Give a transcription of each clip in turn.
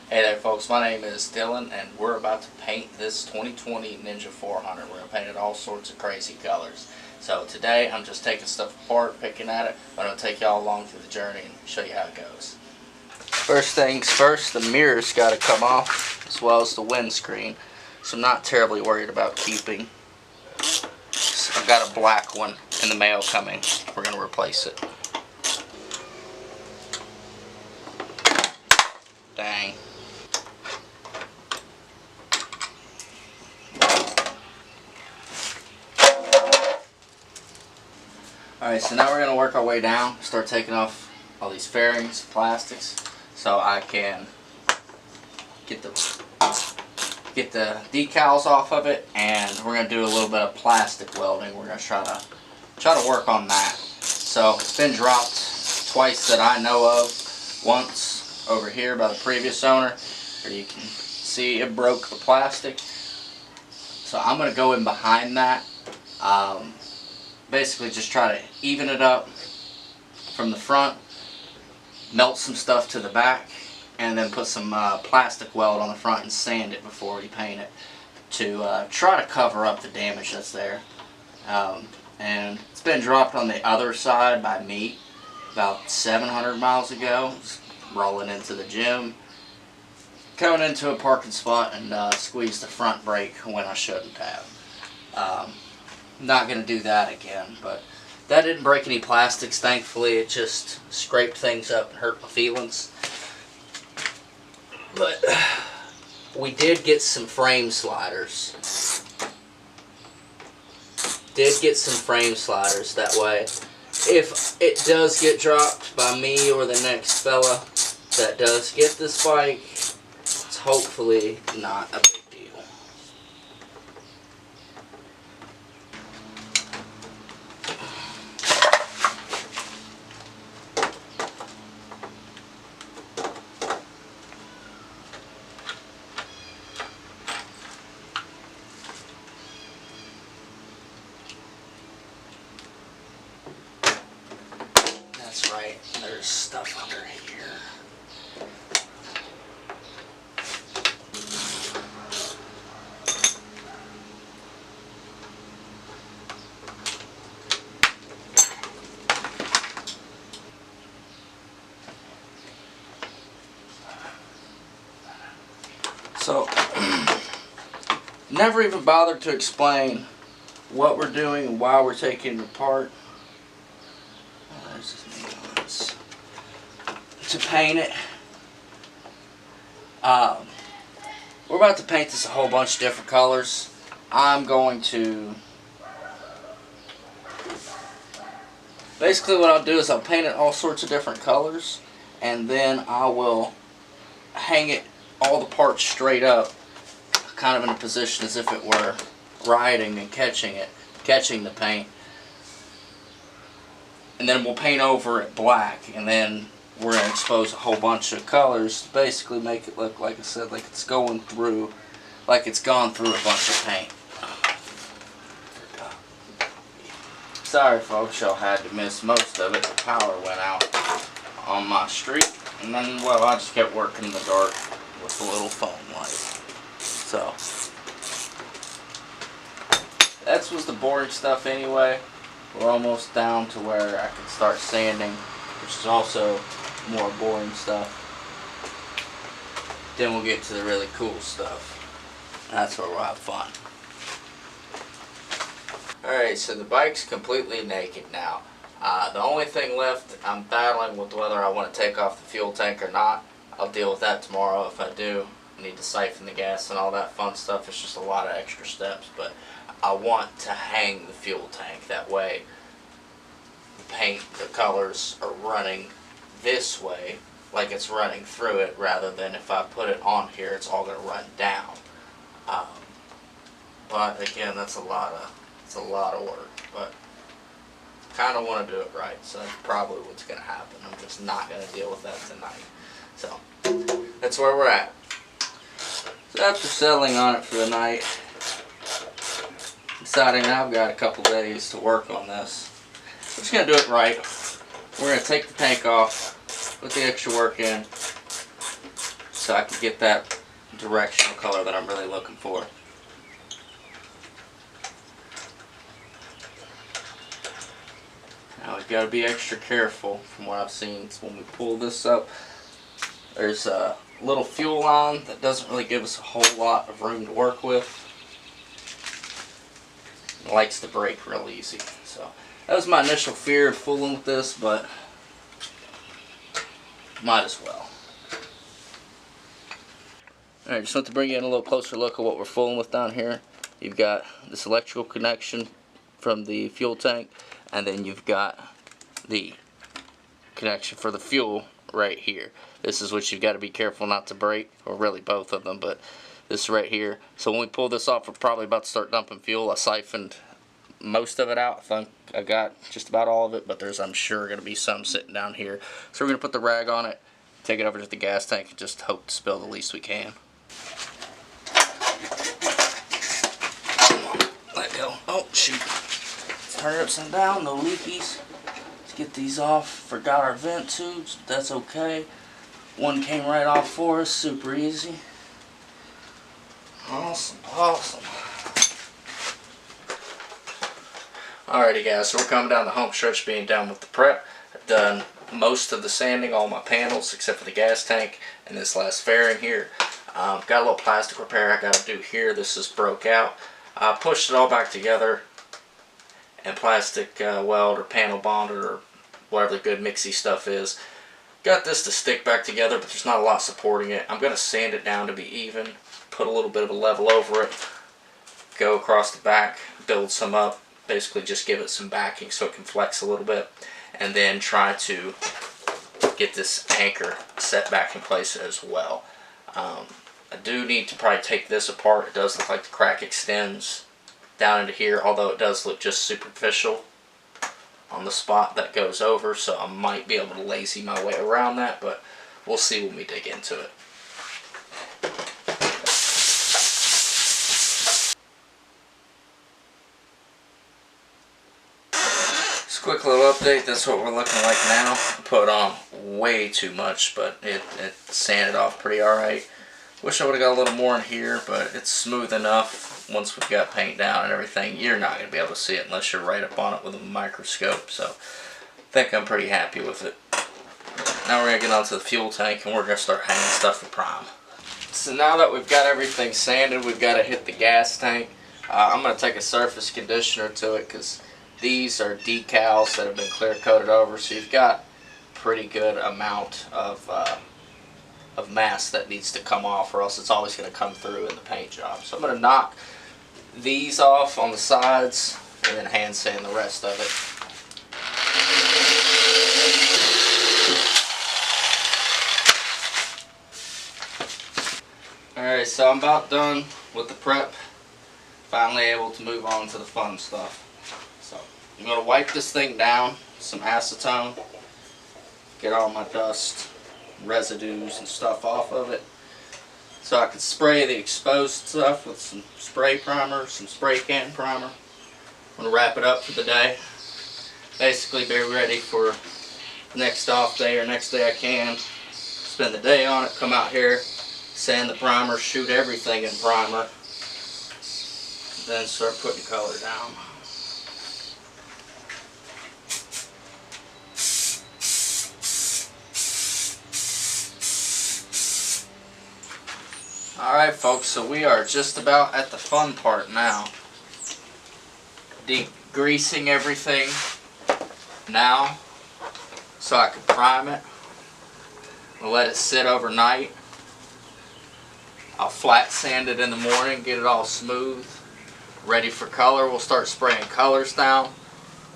Hey there folks, my name is Dylan and we're about to paint this 2020 Ninja 400. We're going to paint it all sorts of crazy colors. So today I'm just taking stuff apart, picking at it. I'm going to take y'all along through the journey and show you how it goes. First things first, the mirror's got to come off as well as the windscreen. So I'm not terribly worried about keeping. So I've got a black one in the mail coming. We're going to replace it. Dang. Alright, so now we're going to work our way down, start taking off all these fairings, plastics, so I can get the decals off of it, and we're going to do a little bit of plastic welding. We're going to try to work on that. So it's been dropped twice that I know of. Once over here by the previous owner, where you can see it broke the plastic. So I'm going to go in behind that. Basically just try to even it up from the front, melt some stuff to the back, and then put some plastic weld on the front and sand it before we paint it to try to cover up the damage that's there. And it's been dropped on the other side by me about 700 miles ago. Just rolling into the gym, coming into a parking spot, and squeezed the front brake when I shouldn't have. Not going to do that again, but that didn't break any plastics, thankfully. It just scraped things up and hurt my feelings. But we did get some frame sliders. That way, if it does get dropped by me or the next fella that does get this bike, it's hopefully not a big deal. That's right, there's stuff under here. So, never even bothered to explain what we're doing and why we're taking it apart. Oh, there's this nails. To paint it. We're about to paint this a whole bunch of different colors. I'm going to... Basically what I'll do is I'll paint it all sorts of different colors, and then I will hang it all the parts straight up, kind of in a position as if it were riding and catching the paint. And then we'll paint over it black, and then we're going to expose a whole bunch of colors to basically make it look, like I said, like it's going through, like it's gone through a bunch of paint. Sorry folks, y'all had to miss most of it. The power went out on my street, and then, well, I just kept working in the dark with a little phone light. So, that was the boring stuff anyway. We're almost down to where I can start sanding, which is also more boring stuff. Then we'll get to the really cool stuff. That's where we'll have fun. Alright, so the bike's completely naked now. The only thing left, I'm battling with whether I want to take off the fuel tank or not. I'll deal with that tomorrow if I do. I need to siphon the gas and all that fun stuff. It's just a lot of extra steps, but I want to hang the fuel tank. That way the colors are running this way, like it's running through it, rather than if I put it on here, it's all going to run down. But again, that's a lot of work, but kind of want to do it right, so that's probably what's going to happen. I'm just not going to deal with that tonight. So that's where we're at. So after settling on it for the night, deciding now I've got a couple days to work on this. I'm just going to do it right. We're going to take the tank off, put the extra work in, so I can get that directional color that I'm really looking for. Now we've got to be extra careful from what I've seen. So when we pull this up, there's a little fuel line that doesn't really give us a whole lot of room to work with. It likes to break real easy. So that was my initial fear of fooling with this, but might as well. Alright, just want to bring you in a little closer look at what we're fooling with down here. You've got this electrical connection from the fuel tank, and then you've got the connection for the fuel right here. This is what you've got to be careful not to break, or really both of them, but this right here. So when we pull this off, we're probably about to start dumping fuel. I siphoned most of it out. I think I got just about all of it, but there's, I'm sure, going to be some sitting down here. So we're going to put the rag on it, take it over to the gas tank, and just hope to spill the least we can. Let go. Oh, shoot. Turn it upside down, no leakies. Let's get these off. Forgot our vent tubes, but that's okay. One came right off for us, super easy. Awesome, awesome. Alrighty guys, so we're coming down the home stretch being done with the prep. I've done most of the sanding, all my panels except for the gas tank and this last fairing here. Got a little plastic repair I got to do here. This is broke out. I pushed it all back together and plastic weld or panel bonded or whatever the good mixy stuff is. Got this to stick back together, but there's not a lot supporting it. I'm going to sand it down to be even, put a little bit of a level over it, go across the back, build some up, basically just give it some backing so it can flex a little bit, and then try to get this anchor set back in place as well. I do need to probably take this apart. It does look like the crack extends down into here, although it does look just superficial on the spot that goes over, so I might be able to lazy my way around that, but we'll see when we dig into it. Just a quick little update. That's what we're looking like now. I put on way too much, but it sanded off pretty alright. Wish I would have got a little more in here, but it's smooth enough once we've got paint down and everything. You're not going to be able to see it unless you're right up on it with a microscope, so I think I'm pretty happy with it. Now we're going to get onto the fuel tank and we're going to start hanging stuff for prime. So now that we've got everything sanded, we've got to hit the gas tank. I'm going to take a surface conditioner to it because these are decals that have been clear coated over, so you've got a pretty good amount of mass that needs to come off, or else it's always going to come through in the paint job. So I'm going to knock these off on the sides and then hand sand the rest of it. Alright, so I'm about done with the prep. Finally able to move on to the fun stuff. So I'm going to wipe this thing down, some acetone, get all my dust, residues and stuff off of it, so I could spray the exposed stuff with some spray primer, some spray can primer. I'm going to wrap it up for the day. Basically be ready for the next off day or next day I can. Spend the day on it, come out here, sand the primer, shoot everything in primer, then start putting color down. Alright folks, so we are just about at the fun part now. Degreasing everything now so I can prime it. I'll let it sit overnight. I'll flat sand it in the morning, get it all smooth, ready for color. We'll start spraying colors down.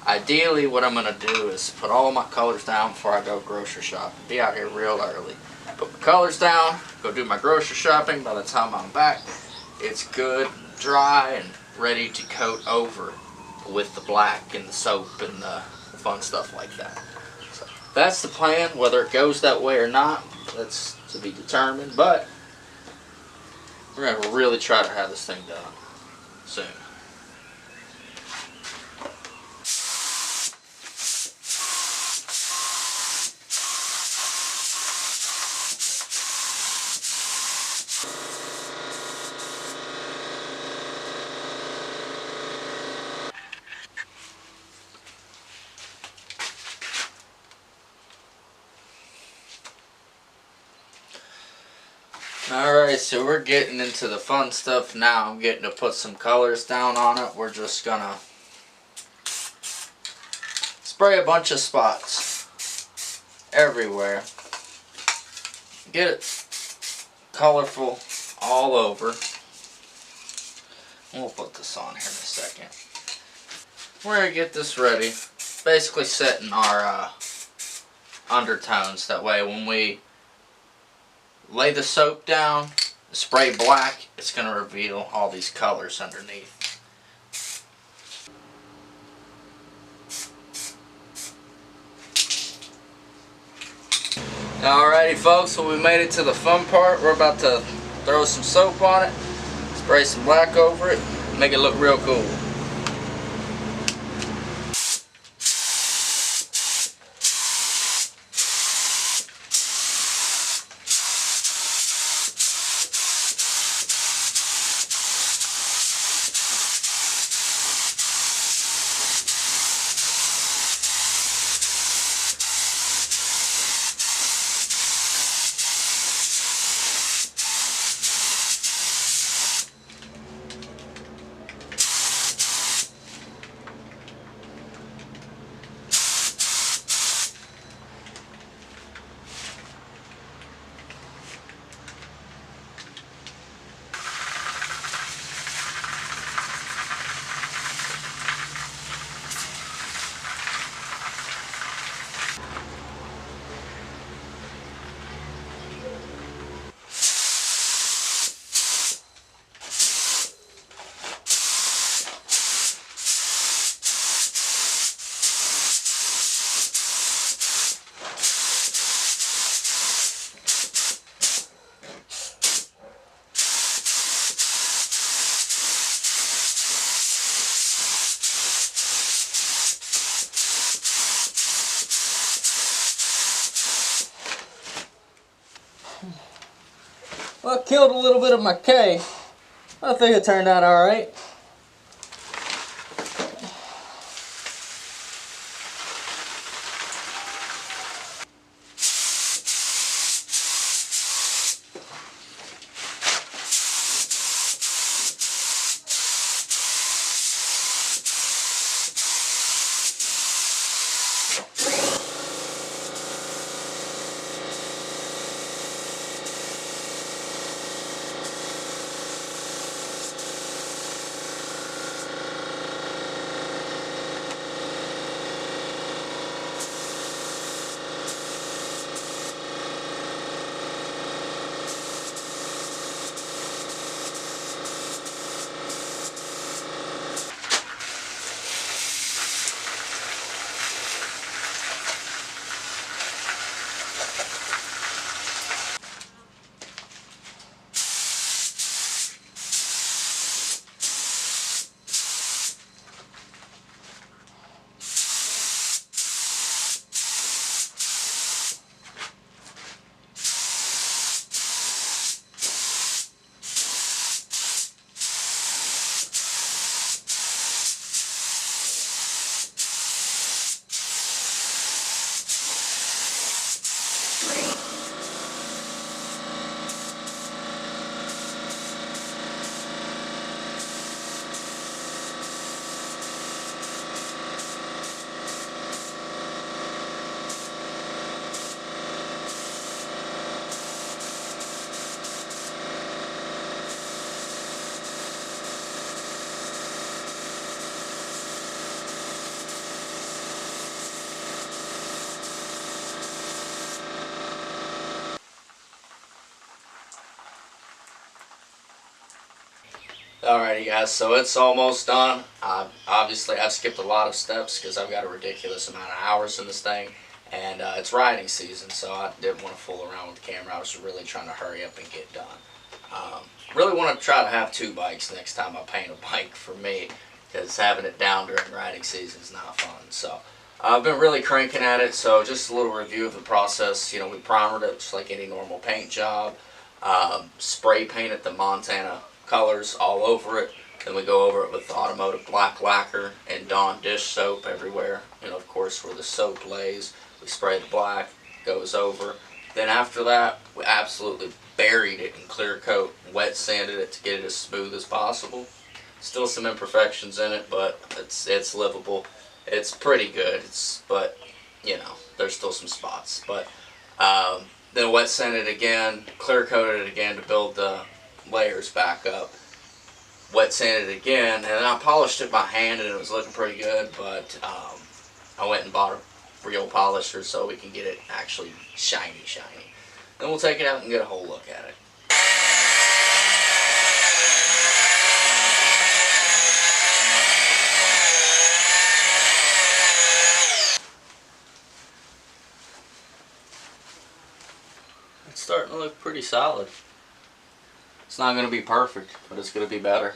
Ideally what I'm going to do is put all my colors down before I go grocery shopping. Be out here real early. Put my colors down, go do my grocery shopping. By the time I'm back, it's good, dry, and ready to coat over with the black and the soap and the fun stuff like that. So that's the plan. Whether it goes that way or not, that's to be determined, but we're going to really try to have this thing done soon. Alright, so we're getting into the fun stuff now. I'm getting to put some colors down on it. We're just gonna spray a bunch of spots everywhere. Get it colorful all over. We'll put this on here in a second. We're gonna get this ready. Basically setting our undertones. That way when we lay the soap down, spray black, it's going to reveal all these colors underneath. Alrighty folks, so we made it to the fun part. We're about to throw some soap on it, spray some black over it, make it look real cool. Well, I killed a little bit of my K. I think it turned out alright. Alrighty guys, so it's almost done. Obviously I've skipped a lot of steps because I've got a ridiculous amount of hours in this thing, and it's riding season, so I didn't want to fool around with the camera. I was really trying to hurry up and get done. Really want to try to have 2 bikes next time I paint a bike for me, because having it down during riding season is not fun. So I've been really cranking at it, so just a little review of the process. You know, we primered it just like any normal paint job, spray painted the Montana colors all over it. Then we go over it with automotive black lacquer and Dawn dish soap everywhere. You know, of course, where the soap lays, we spray the black, goes over. Then after that, we absolutely buried it in clear coat, wet sanded it to get it as smooth as possible. Still some imperfections in it, but it's livable. It's pretty good. But you know, there's still some spots. But then wet sanded it again, clear coated it again to build the layers back up. Wet sanded it again, and then I polished it by hand, and it was looking pretty good. But I went and bought a real polisher so we can get it actually shiny. Then we'll take it out and get a whole look at it. It's starting to look pretty solid. It's not going to be perfect, but it's going to be better.